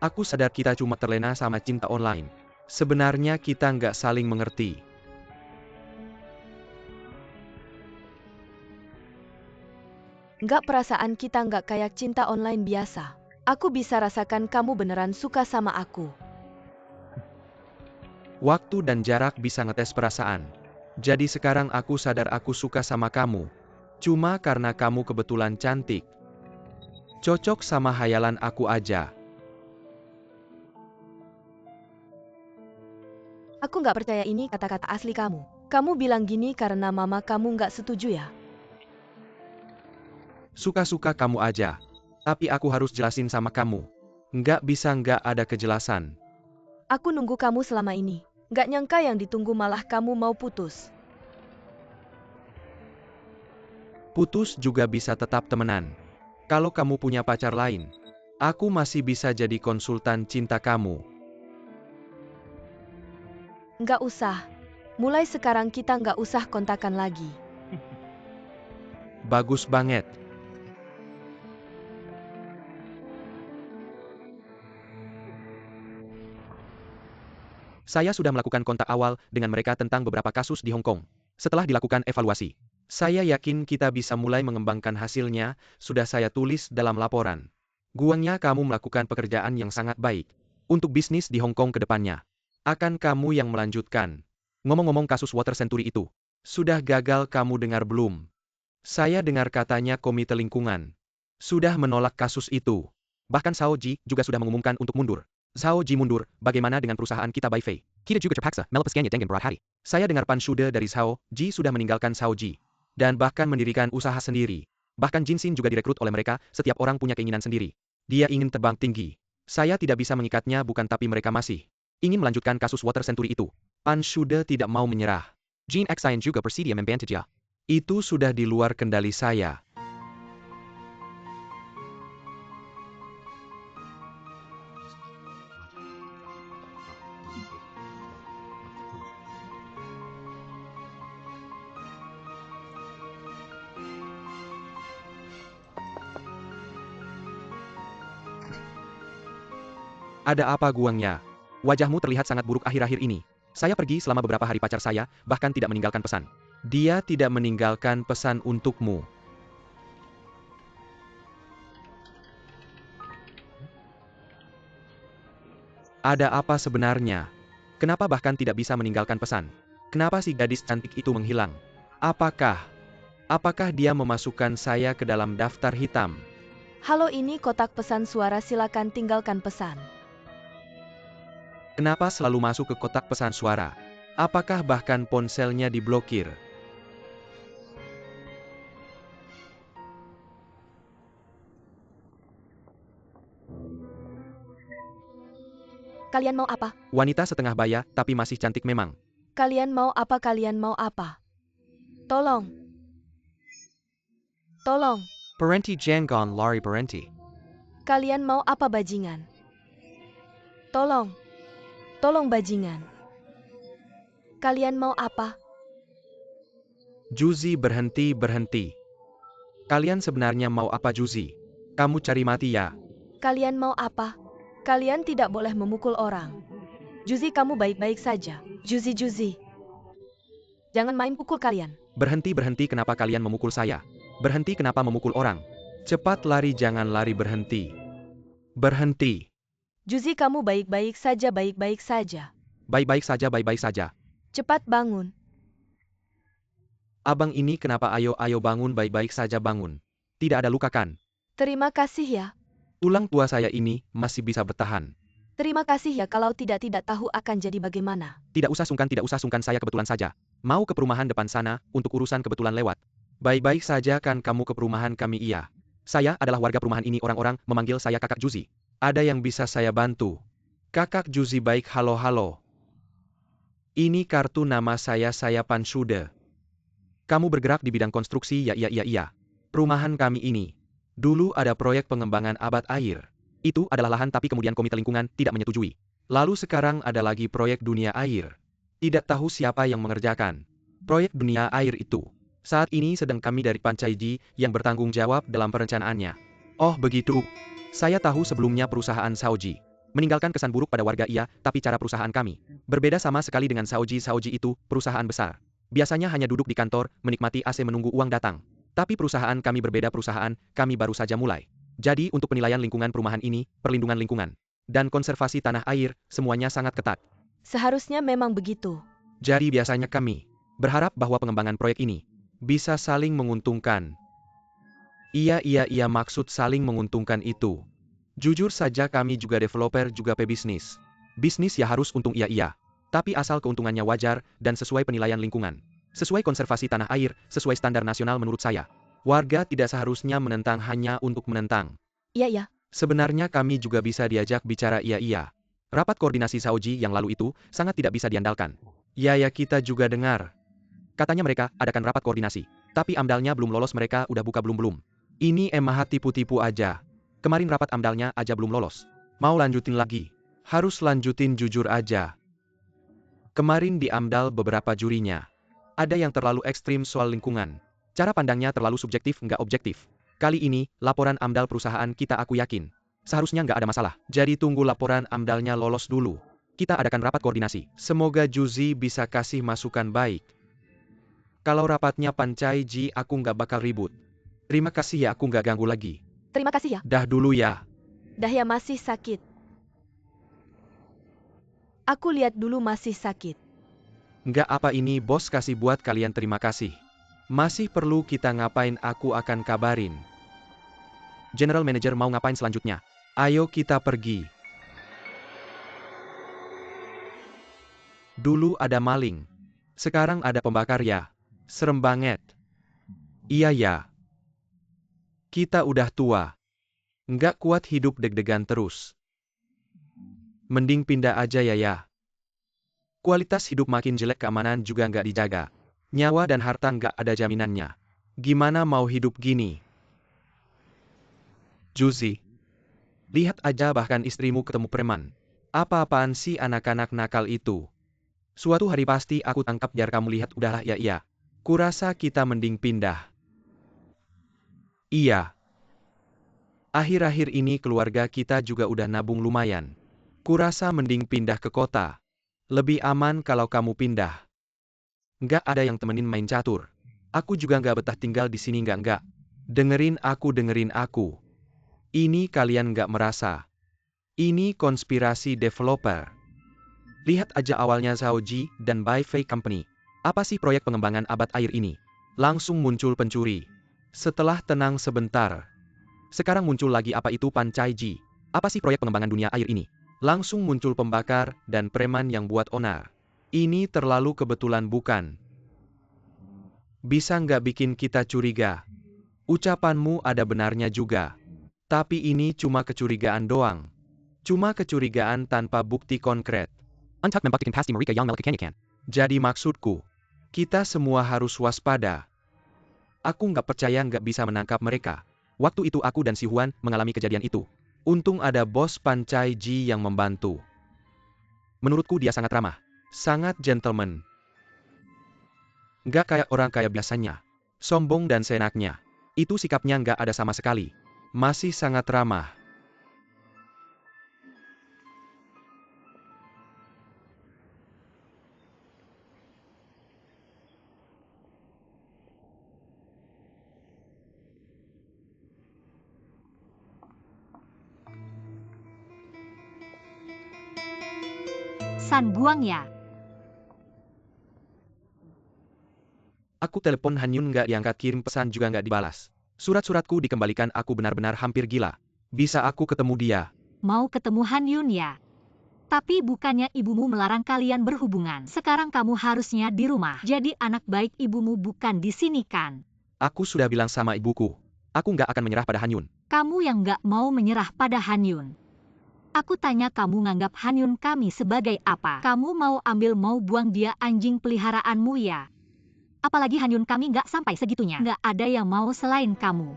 aku sadar kita cuma terlena sama cinta online. Sebenarnya kita nggak saling mengerti. Nggak, perasaan kita nggak kayak cinta online biasa. Aku bisa rasakan kamu beneran suka sama aku. Waktu dan jarak bisa ngetes perasaan. Jadi sekarang aku sadar aku suka sama kamu. Cuma karena kamu kebetulan cantik. Cocok sama hayalan aku aja. Aku nggak percaya ini kata-kata asli kamu. Kamu bilang gini karena mama kamu nggak setuju ya? Suka-suka kamu aja. Tapi aku harus jelasin sama kamu. Nggak bisa nggak ada kejelasan. Aku nunggu kamu selama ini. Nggak nyangka yang ditunggu malah kamu mau putus. Putus juga bisa tetap temenan. Kalau kamu punya pacar lain, aku masih bisa jadi konsultan cinta kamu. Nggak usah. Mulai sekarang kita nggak usah kontakan lagi. Bagus banget. Saya sudah melakukan kontak awal dengan mereka tentang beberapa kasus di Hong Kong. Setelah dilakukan evaluasi, saya yakin kita bisa mulai mengembangkan hasilnya, sudah saya tulis dalam laporan. Guangnya kamu melakukan pekerjaan yang sangat baik. Untuk bisnis di Hong Kong ke depannya. Akan kamu yang melanjutkan. Ngomong-ngomong kasus Water Century itu. Sudah gagal kamu dengar belum? Saya dengar katanya komite lingkungan. Sudah menolak kasus itu. Bahkan Shao Ji juga sudah mengumumkan untuk mundur. Zhao Ji mundur, bagaimana dengan perusahaan kita Baifei? Kita juga terpaksa melepaskannya dengan berat hati. Saya dengar Pan Shude dari Zhao Ji sudah meninggalkan Zhao Ji. Dan bahkan mendirikan usaha sendiri. Bahkan Jin Xin juga direkrut oleh mereka, setiap orang punya keinginan sendiri. Dia ingin terbang tinggi. Saya tidak bisa mengikatnya bukan tapi mereka masih ingin melanjutkan kasus Water Century itu. Pan Shude tidak mau menyerah. Jin Xian juga bersedia membantu dia. Itu sudah di luar kendali saya. Ada apa Guangnya? Wajahmu terlihat sangat buruk akhir-akhir ini. Saya pergi selama beberapa hari pacar saya, bahkan tidak meninggalkan pesan. Dia tidak meninggalkan pesan untukmu. Ada apa sebenarnya? Kenapa bahkan tidak bisa meninggalkan pesan? Kenapa si gadis cantik itu menghilang? Apakah dia memasukkan saya ke dalam daftar hitam? Halo, ini kotak pesan suara, silakan tinggalkan pesan. Kenapa selalu masuk ke kotak pesan suara? Apakah bahkan ponselnya diblokir? Kalian mau apa? Wanita setengah baya, tapi masih cantik memang. Kalian mau apa? Kalian mau apa? Tolong. Tolong. Parenti Jangon lari parenti. Kalian mau apa bajingan? Tolong. Tolong bajingan. Kalian mau apa? Juzi berhenti. Kalian sebenarnya mau apa Juzi? Kamu cari mati ya? Kalian mau apa? Kalian tidak boleh memukul orang. Juzi, kamu baik-baik saja. Juzi. Jangan main pukul kalian. Berhenti, kenapa kalian memukul saya? Berhenti, kenapa memukul orang? Cepat lari, jangan lari, berhenti. Berhenti. Juzi, kamu baik-baik saja, baik-baik saja. Baik-baik saja. Cepat bangun. Abang ini kenapa? Ayo bangun, baik-baik saja, bangun. Tidak ada luka kan? Terima kasih ya. Tulang tua saya ini masih bisa bertahan. Terima kasih ya, kalau tidak tahu akan jadi bagaimana. Tidak usah sungkan, saya kebetulan saja. Mau ke perumahan depan sana, untuk urusan kebetulan lewat. Baik-baik saja kan kamu ke perumahan kami? Iya. Saya adalah warga perumahan ini, orang-orang memanggil saya Kakak Juzi. Ada yang bisa saya bantu? Kakak Juzi baik, halo. Ini kartu nama saya Panshude. Kamu bergerak di bidang konstruksi ya? Iya. Perumahan kami ini dulu ada proyek pengembangan abad air. Itu adalah lahan tapi kemudian komite lingkungan tidak menyetujui. Lalu sekarang ada lagi proyek dunia air. Tidak tahu siapa yang mengerjakan proyek dunia air itu. Saat ini sedang kami dari Pancaiji yang bertanggung jawab dalam perencanaannya. Oh begitu. Saya tahu sebelumnya perusahaan Saoji meninggalkan kesan buruk pada warga, iya, tapi cara perusahaan kami berbeda sama sekali dengan Saoji. Saoji itu perusahaan besar. Biasanya hanya duduk di kantor, menikmati AC menunggu uang datang. Tapi perusahaan kami berbeda, perusahaan kami baru saja mulai. Jadi untuk penilaian lingkungan perumahan ini, perlindungan lingkungan, dan konservasi tanah air, semuanya sangat ketat. Seharusnya memang begitu. Jadi biasanya kami berharap bahwa pengembangan proyek ini bisa saling menguntungkan. Iya, maksud saling menguntungkan itu. Jujur saja kami juga developer juga pebisnis. Bisnis ya harus untung, iya. Tapi asal keuntungannya wajar dan sesuai penilaian lingkungan. Sesuai konservasi tanah air, sesuai standar nasional menurut saya. Warga tidak seharusnya menentang hanya untuk menentang. Iya. Sebenarnya kami juga bisa diajak bicara, iya. Rapat koordinasi Saoji yang lalu itu sangat tidak bisa diandalkan. Ya, kita juga dengar. Katanya mereka adakan rapat koordinasi. Tapi amdalnya belum lolos, mereka udah buka belum. Ini emang tipu-tipu aja. Kemarin rapat amdalnya aja belum lolos. Mau lanjutin lagi? Harus lanjutin, jujur aja. Kemarin di amdal beberapa jurinya ada yang terlalu ekstrim soal lingkungan. Cara pandangnya terlalu subjektif, nggak objektif. Kali ini, laporan amdal perusahaan kita aku yakin seharusnya nggak ada masalah. Jadi tunggu laporan amdalnya lolos dulu. Kita adakan rapat koordinasi. Semoga Juzi bisa kasih masukan baik. Kalau rapatnya Pancaiji aku nggak bakal ribut. Terima kasih ya, aku nggak ganggu lagi. Terima kasih ya. Dah dulu ya. Dah ya, masih sakit. Aku lihat dulu masih sakit. Nggak apa ini bos kasih buat kalian, terima kasih. Masih perlu kita ngapain aku akan kabarin. General Manager mau ngapain selanjutnya? Ayo kita pergi. Dulu ada maling. Sekarang ada pembakar ya. Serem banget. Iya ya. Kita udah tua. Nggak kuat hidup deg-degan terus. Mending pindah aja ya. Kualitas hidup makin jelek, keamanan juga nggak dijaga. Nyawa dan harta nggak ada jaminannya. Gimana mau hidup gini? Juzi. Lihat aja, bahkan istrimu ketemu preman. Apa-apaan sih anak-anak nakal itu? Suatu hari pasti aku tangkap biar kamu lihat. Udahlah ya, iya. Kurasa kita mending pindah. Iya. Akhir-akhir ini keluarga kita juga udah nabung lumayan. Kurasa mending pindah ke kota. Lebih aman kalau kamu pindah. Nggak ada yang temenin main catur. Aku juga nggak betah tinggal di sini, nggak. Dengerin aku. Ini kalian nggak merasa? Ini konspirasi developer. Lihat aja awalnya Saoji dan Baifei Company. Apa sih proyek pengembangan abad air ini? Langsung muncul pencuri. Setelah tenang sebentar. Sekarang muncul lagi, apa itu Pancaiji? Apa sih proyek pengembangan dunia air ini? Langsung muncul pembakar dan preman yang buat onar. Ini terlalu kebetulan bukan? Bisa nggak bikin kita curiga? Ucapanmu ada benarnya juga. Tapi ini cuma kecurigaan doang. Cuma kecurigaan tanpa bukti konkret. Jadi maksudku, kita semua harus waspada. Aku nggak percaya nggak bisa menangkap mereka. Waktu itu aku dan si Huan mengalami kejadian itu. Untung ada bos Pancaiji yang membantu. Menurutku dia sangat ramah. Sangat gentleman. Nggak kayak orang kaya biasanya. Sombong dan seenaknya. Itu sikapnya nggak ada sama sekali. Masih sangat ramah. San Guangya. Aku telepon Han Yun nggak diangkat, kirim pesan juga nggak dibalas. Surat-suratku dikembalikan, aku benar-benar hampir gila. Bisa aku ketemu dia? Mau ketemu Han Yun ya? Tapi bukannya ibumu melarang kalian berhubungan. Sekarang kamu harusnya di rumah. Jadi anak baik ibumu bukan di sini kan? Aku sudah bilang sama ibuku. Aku nggak akan menyerah pada Han Yun. Kamu yang nggak mau menyerah pada Han Yun. Aku tanya kamu nganggap Han Yun kami sebagai apa? Kamu mau ambil mau buang dia anjing peliharaanmu ya? Apalagi Han Yun kami nggak sampai segitunya. Nggak ada yang mau selain kamu.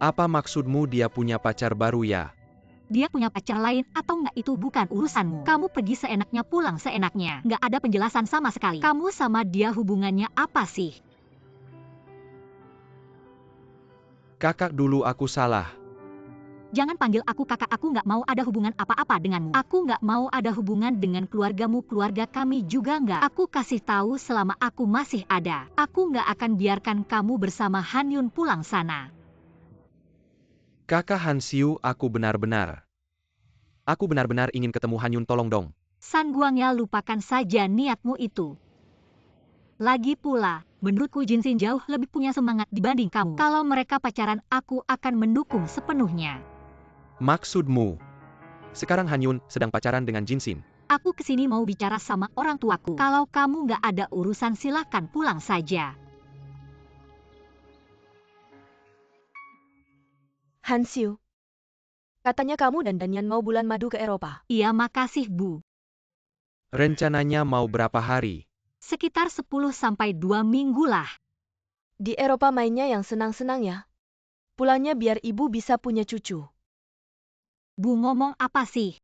Apa maksudmu dia punya pacar baru ya? Dia punya pacar lain atau nggak itu bukan urusanmu. Kamu pergi seenaknya, pulang seenaknya. Nggak ada penjelasan sama sekali. Kamu sama dia hubungannya apa sih? Kakak, dulu aku salah. Jangan panggil aku kakak, aku nggak mau ada hubungan apa-apa denganmu. Aku nggak mau ada hubungan dengan keluargamu, keluarga kami juga nggak. Aku kasih tahu selama aku masih ada. Aku nggak akan biarkan kamu bersama Han Yun pulang sana. Kakak Han Siu, aku benar-benar ingin ketemu Han Yun, tolong dong. San Guangya, lupakan saja niatmu itu. Lagi pula, menurutku Jinsin jauh lebih punya semangat dibanding kamu. Kalau mereka pacaran, aku akan mendukung sepenuhnya. Maksudmu, sekarang Han Yun sedang pacaran dengan Jinsin? Aku kesini mau bicara sama orang tuaku. Kalau kamu nggak ada urusan silakan pulang saja. Han Siu, katanya kamu dan Danyan mau bulan madu ke Eropa. Iya, makasih Bu. Rencananya mau berapa hari? Sekitar 10-2 minggu lah. Di Eropa mainnya yang senang-senang ya. Pulangnya biar ibu bisa punya cucu. Bu ngomong apa sih?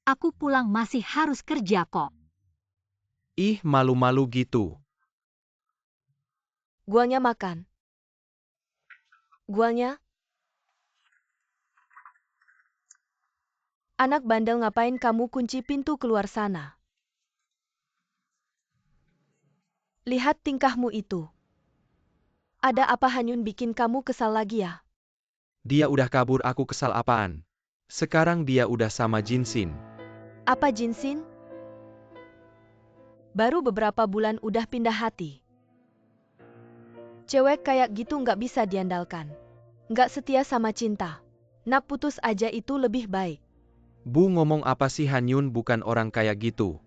Aku pulang masih harus kerja kok. Ih, malu-malu gitu. Guanya makan. Guanya? Anak bandel, ngapain kamu kunci pintu keluar sana? Lihat tingkahmu itu. Ada apa Han Yun bikin kamu kesal lagi ya? Dia udah kabur, aku kesal apaan? Sekarang dia udah sama Jinsin. Apa Jinsin? Baru beberapa bulan udah pindah hati. Cewek kayak gitu nggak bisa diandalkan. Nggak setia sama cinta. Nak putus aja itu lebih baik. Bu ngomong apa sih, Han Yun bukan orang kayak gitu.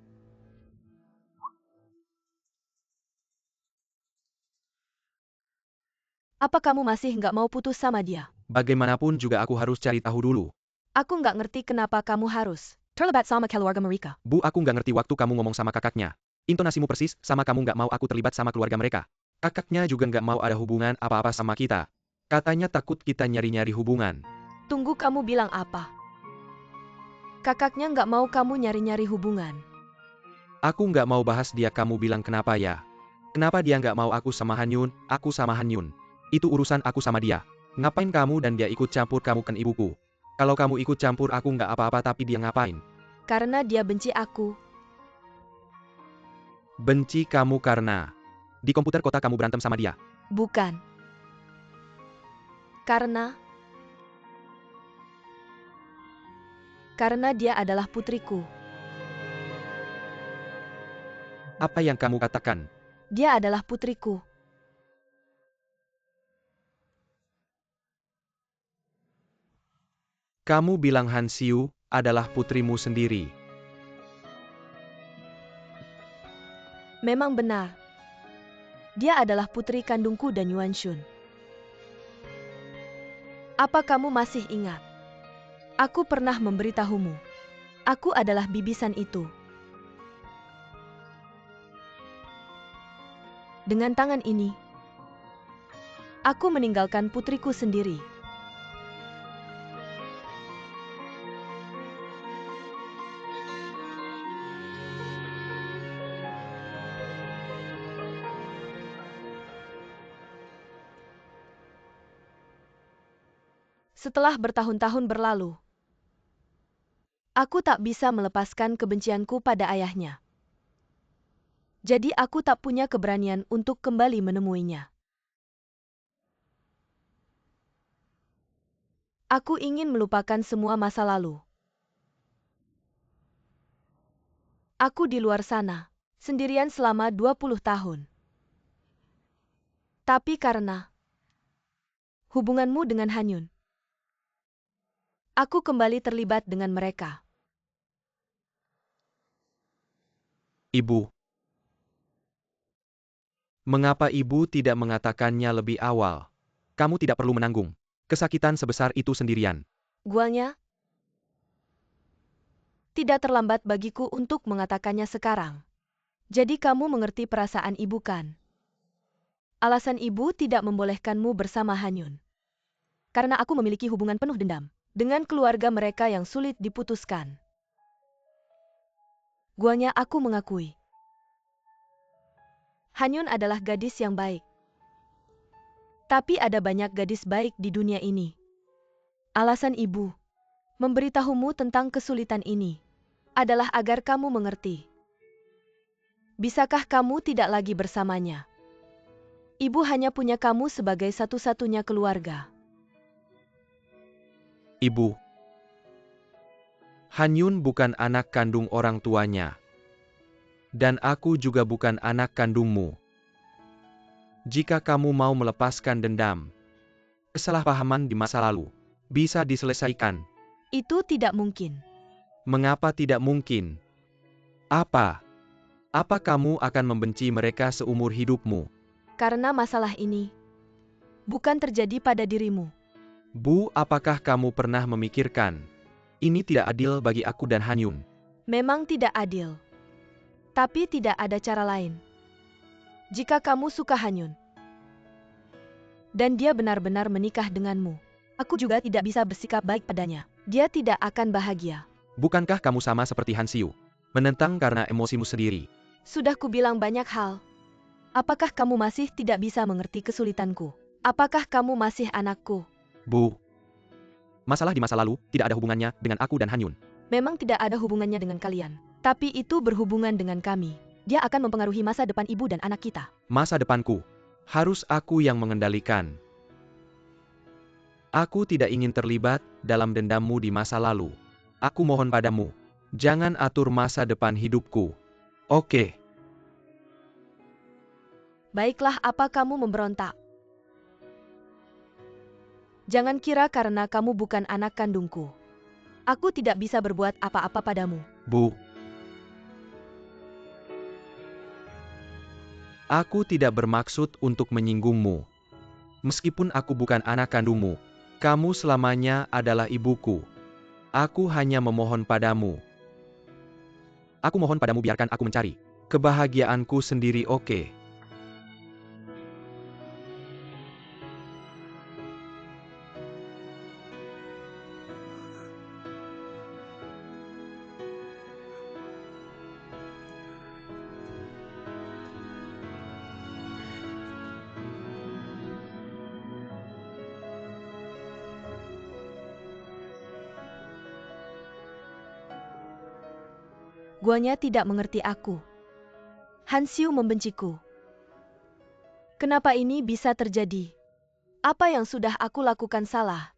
Apa kamu masih nggak mau putus sama dia? Bagaimanapun juga aku harus cari tahu dulu. Aku nggak ngerti kenapa kamu harus terlibat sama keluarga mereka. Bu, aku nggak ngerti waktu kamu ngomong sama kakaknya. Intonasimu persis sama kamu nggak mau aku terlibat sama keluarga mereka. Kakaknya juga nggak mau ada hubungan apa-apa sama kita. Katanya takut kita nyari-nyari hubungan. Tunggu, kamu bilang apa? Kakaknya nggak mau kamu nyari-nyari hubungan. Aku nggak mau bahas dia, kamu bilang kenapa ya? Kenapa dia nggak mau aku sama Han Yun, aku sama Han Yun? Itu urusan aku sama dia. Ngapain kamu dan dia ikut campur, kamu kan ibuku. Kalau kamu ikut campur aku nggak apa-apa, tapi dia ngapain? Karena dia benci aku. Benci kamu karena di komputer kota kamu berantem sama dia? Bukan. Karena dia adalah putriku. Apa yang kamu katakan? Dia adalah putriku. Kamu bilang Han Siu adalah putrimu sendiri. Memang benar. Dia adalah putri kandungku dan Yuan Shun. Apa kamu masih ingat? Aku pernah memberitahumu. Aku adalah bibisan itu. Dengan tangan ini, aku meninggalkan putriku sendiri. Setelah bertahun-tahun berlalu, aku tak bisa melepaskan kebencianku pada ayahnya. Jadi aku tak punya keberanian untuk kembali menemuinya. Aku ingin melupakan semua masa lalu. Aku di luar sana, sendirian selama 20 tahun. Tapi karena hubunganmu dengan Hanyun, aku kembali terlibat dengan mereka. Ibu. Mengapa ibu tidak mengatakannya lebih awal? Kamu tidak perlu menanggung kesakitan sebesar itu sendirian. Guanya, tidak terlambat bagiku untuk mengatakannya sekarang. Jadi kamu mengerti perasaan ibu kan? Alasan ibu tidak membolehkanmu bersama Hanyun. Karena aku memiliki hubungan penuh dendam dengan keluarga mereka yang sulit diputuskan. Guanya aku mengakui. Hanyun adalah gadis yang baik. Tapi ada banyak gadis baik di dunia ini. Alasan ibu memberitahumu tentang kesulitan ini adalah agar kamu mengerti. Bisakah kamu tidak lagi bersamanya? Ibu hanya punya kamu sebagai satu-satunya keluarga. Ibu. Hanyun bukan anak kandung orang tuanya. Dan aku juga bukan anak kandungmu. Jika kamu mau melepaskan dendam, kesalahpahaman di masa lalu bisa diselesaikan. Itu tidak mungkin. Mengapa tidak mungkin? Apa? Apa kamu akan membenci mereka seumur hidupmu? Karena masalah ini bukan terjadi pada dirimu. Bu, apakah kamu pernah memikirkan ini tidak adil bagi aku dan Hanyun? Memang tidak adil. Tapi tidak ada cara lain. Jika kamu suka Hanyun, dan dia benar-benar menikah denganmu, aku juga tidak bisa bersikap baik padanya. Dia tidak akan bahagia. Bukankah kamu sama seperti Hansiu? Menentang karena emosimu sendiri. Sudah kubilang banyak hal. Apakah kamu masih tidak bisa mengerti kesulitanku? Apakah kamu masih anakku? Bu, masalah di masa lalu tidak ada hubungannya dengan aku dan Hanyun. Memang tidak ada hubungannya dengan kalian. Tapi itu berhubungan dengan kami. Dia akan mempengaruhi masa depan ibu dan anak kita. Masa depanku harus aku yang mengendalikan. Aku tidak ingin terlibat dalam dendammu di masa lalu. Aku mohon padamu, jangan atur masa depan hidupku. Oke. Baiklah, apa kamu memberontak? Jangan kira karena kamu bukan anak kandungku, aku tidak bisa berbuat apa-apa padamu. Bu. Aku tidak bermaksud untuk menyinggungmu. Meskipun aku bukan anak kandungmu, kamu selamanya adalah ibuku. Aku hanya memohon padamu. Aku mohon padamu biarkan aku mencari kebahagiaanku sendiri, oke? Guanya tidak mengerti aku. Hansiu membenciku. Kenapa ini bisa terjadi? Apa yang sudah aku lakukan salah?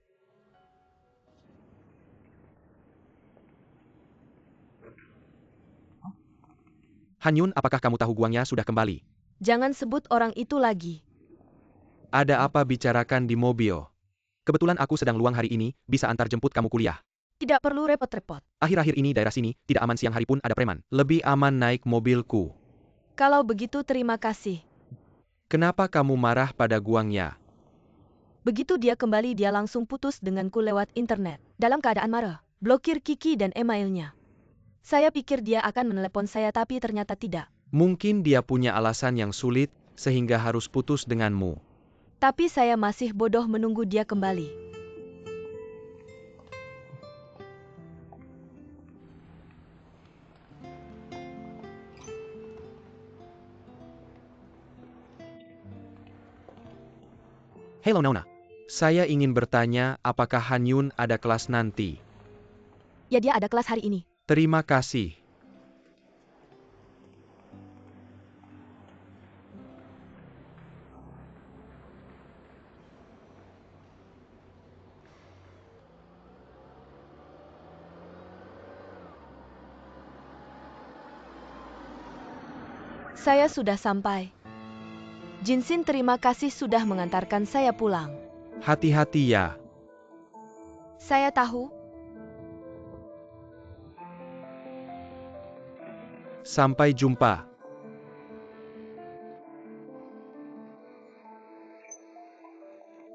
Hanyun, apakah kamu tahu Guangnya sudah kembali? Jangan sebut orang itu lagi. Ada apa bicarakan di mobil? Kebetulan aku sedang luang hari ini, bisa antar jemput kamu kuliah. Tidak perlu repot-repot. Akhir-akhir ini daerah sini, tidak aman, siang hari pun ada preman. Lebih aman naik mobilku. Kalau begitu terima kasih. Kenapa kamu marah pada Guangnya? Begitu dia kembali dia langsung putus denganku lewat internet. Dalam keadaan marah, blokir Kiki dan emailnya. Saya pikir dia akan menelepon saya tapi ternyata tidak. Mungkin dia punya alasan yang sulit, sehingga harus putus denganmu. Tapi saya masih bodoh menunggu dia kembali. Hello Nona. Saya ingin bertanya, apakah Han Yun ada kelas nanti? Ya, dia ada kelas hari ini. Terima kasih. Saya sudah sampai. Jinsin terima kasih sudah mengantarkan saya pulang. Hati-hati ya. Saya tahu. Sampai jumpa.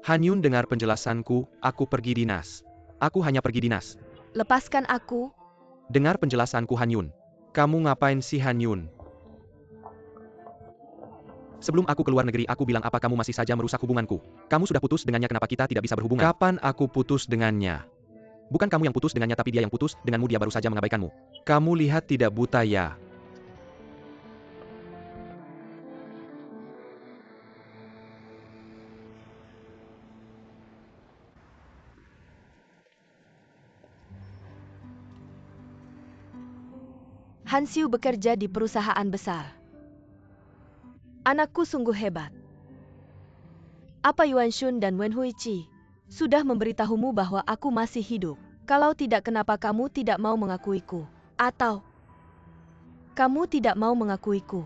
Han Yun dengar penjelasanku, aku pergi dinas. Aku hanya pergi dinas. Lepaskan aku. Dengar penjelasanku Han Yun. Kamu ngapain sih Han Yun? Sebelum aku keluar negeri aku bilang apa kamu masih saja merusak hubunganku. Kamu sudah putus dengannya, kenapa kita tidak bisa berhubungan? Kapan aku putus dengannya? Bukan kamu yang putus dengannya tapi dia yang putus denganmu, dia baru saja mengabaikanmu. Kamu lihat tidak buta ya? Han Xiu bekerja di perusahaan besar. Anakku sungguh hebat. Apa Yuan Shun dan Wen Huichi sudah memberitahumu bahwa aku masih hidup? Kalau tidak, kenapa kamu tidak mau mengakuiku? Atau kamu tidak mau mengakuiku?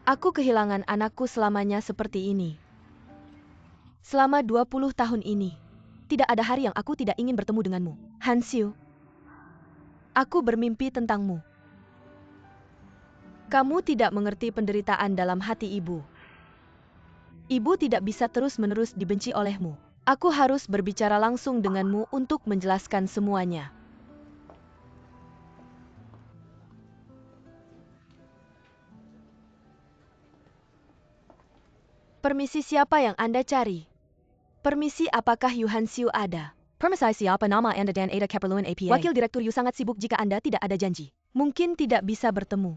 Aku kehilangan anakku selamanya seperti ini. Selama 20 tahun ini, tidak ada hari yang aku tidak ingin bertemu denganmu. Han Xiu, aku bermimpi tentangmu. Kamu tidak mengerti penderitaan dalam hati ibu. Ibu tidak bisa terus-menerus dibenci olehmu. Aku harus berbicara langsung denganmu untuk menjelaskan semuanya. Permisi, siapa yang Anda cari? Permisi, apakah Yu Han Xiu ada? Permisi, siapa nama Anda dan Ada keperluan APA? Wakil Direktur Yu sangat sibuk jika Anda tidak ada janji. Mungkin tidak bisa bertemu.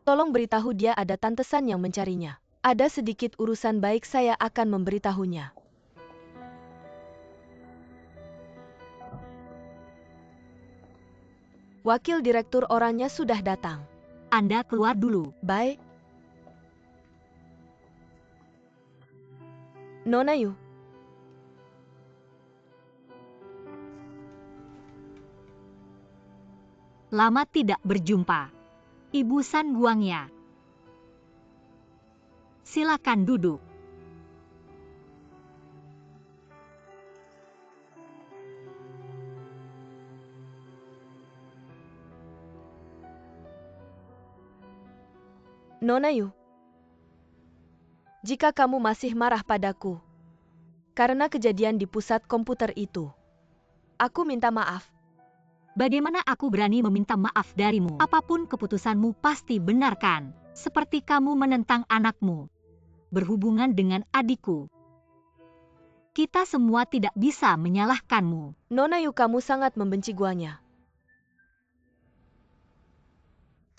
Tolong beritahu dia ada tantesan yang mencarinya. Ada sedikit urusan, baik, saya akan memberitahunya. Wakil Direktur orangnya sudah datang. Anda keluar dulu. Baik. Nona Yu. Lama tidak berjumpa. Ibu San Guangya. Silakan duduk. Nona Yu. Jika kamu masih marah padaku karena kejadian di pusat komputer itu, aku minta maaf. Bagaimana aku berani meminta maaf darimu? Apapun keputusanmu pasti benar kan? Seperti kamu menentang anakmu, berhubungan dengan adikku. Kita semua tidak bisa menyalahkanmu. Nona Yu, kamu sangat membenci Guangya.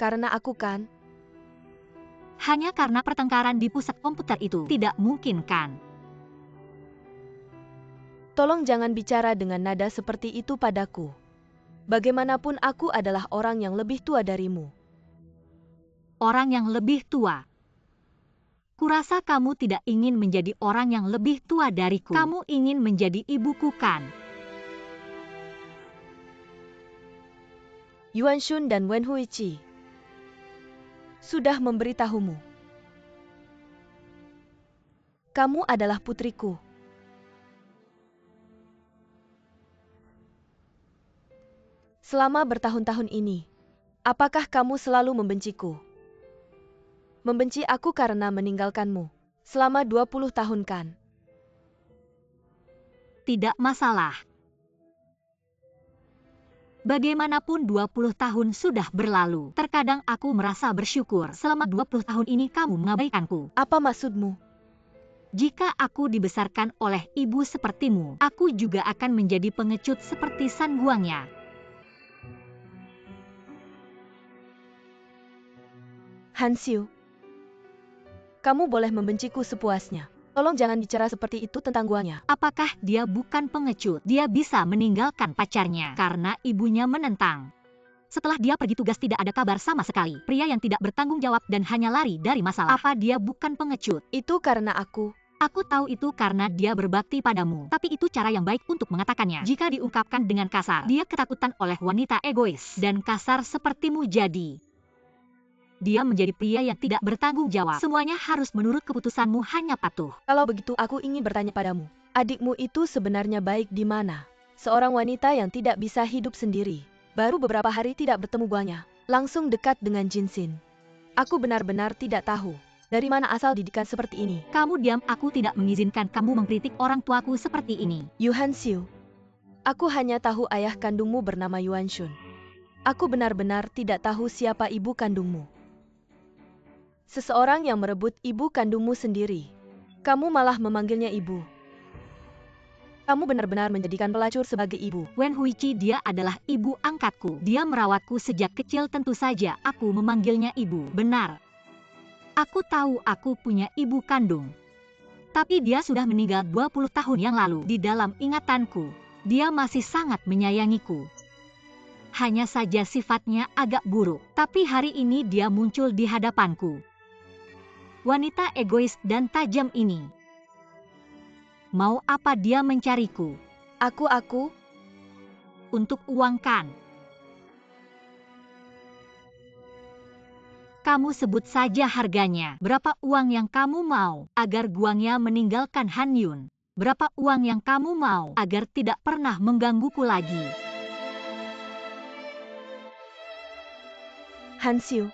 Karena aku kan? Hanya karena pertengkaran di pusat komputer itu. Tidak mungkin kan? Tolong jangan bicara dengan nada seperti itu padaku. Bagaimanapun aku adalah orang yang lebih tua darimu. Orang yang lebih tua? Kurasa kamu tidak ingin menjadi orang yang lebih tua dariku. Kamu ingin menjadi ibuku kan? Yuan Shun dan Wen Huichi sudah memberitahumu. Kamu adalah putriku. Selama bertahun-tahun ini, apakah kamu selalu membenciku? Membenci aku karena meninggalkanmu selama 20 tahun kan? Tidak masalah. Bagaimanapun 20 tahun sudah berlalu. Terkadang aku merasa bersyukur selama 20 tahun ini kamu mengabaikanku. Apa maksudmu? Jika aku dibesarkan oleh ibu sepertimu, aku juga akan menjadi pengecut seperti San Guangya. Han Xiu, kamu boleh membenciku sepuasnya. Tolong jangan bicara seperti itu tentang guanya. Apakah dia bukan pengecut? Dia bisa meninggalkan pacarnya karena ibunya menentang. Setelah dia pergi tugas tidak ada kabar sama sekali. Pria yang tidak bertanggung jawab dan hanya lari dari masalah. Apa dia bukan pengecut? Itu karena aku. Aku tahu itu karena dia berbakti padamu. Tapi itu cara yang baik untuk mengatakannya. Jika diungkapkan dengan kasar, dia ketakutan oleh wanita egois dan kasar sepertimu jadi. Dia menjadi pria yang tidak bertanggung jawab. Semuanya harus menurut keputusanmu, hanya patuh. Kalau begitu aku ingin bertanya padamu. Adikmu itu sebenarnya baik di mana? Seorang wanita yang tidak bisa hidup sendiri. Baru beberapa hari tidak bertemu guanya. Langsung dekat dengan Jinsin. Aku benar-benar tidak tahu. Dari mana asal didikan seperti ini? Kamu diam, aku tidak mengizinkan kamu mengkritik orang tuaku seperti ini. Yuan Xiu. Aku hanya tahu ayah kandungmu bernama Yuan Shun. Aku benar-benar tidak tahu siapa ibu kandungmu. Seseorang yang merebut ibu kandungmu sendiri. Kamu malah memanggilnya ibu. Kamu benar-benar menjadikan pelacur sebagai ibu. Wen Huichi, dia adalah ibu angkatku. Dia merawatku sejak kecil, tentu saja aku memanggilnya ibu. Benar. Aku tahu aku punya ibu kandung. Tapi dia sudah meninggal 20 tahun yang lalu. Di dalam ingatanku, dia masih sangat menyayangiku. Hanya saja sifatnya agak buruk. Tapi hari ini dia muncul di hadapanku. Wanita egois dan tajam ini. Mau apa dia mencariku? Aku. Untuk uang kan? Kamu sebut saja harganya. Berapa uang yang kamu mau agar guangnya meninggalkan Han Yun? Berapa uang yang kamu mau agar tidak pernah menggangguku lagi? Han Xiu.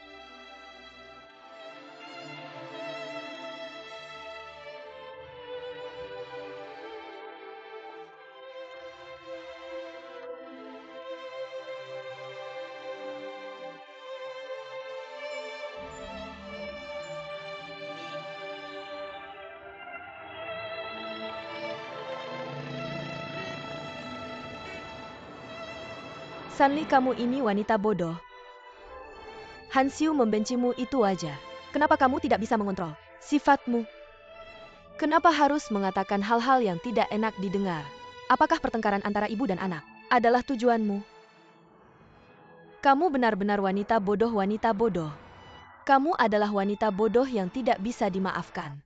Sanli, kamu ini wanita bodoh. Han Xiu membencimu itu wajar. Kenapa kamu tidak bisa mengontrol sifatmu? Kenapa harus mengatakan hal-hal yang tidak enak didengar? Apakah pertengkaran antara ibu dan anak adalah tujuanmu? Kamu benar-benar wanita bodoh, wanita bodoh. Kamu adalah wanita bodoh yang tidak bisa dimaafkan.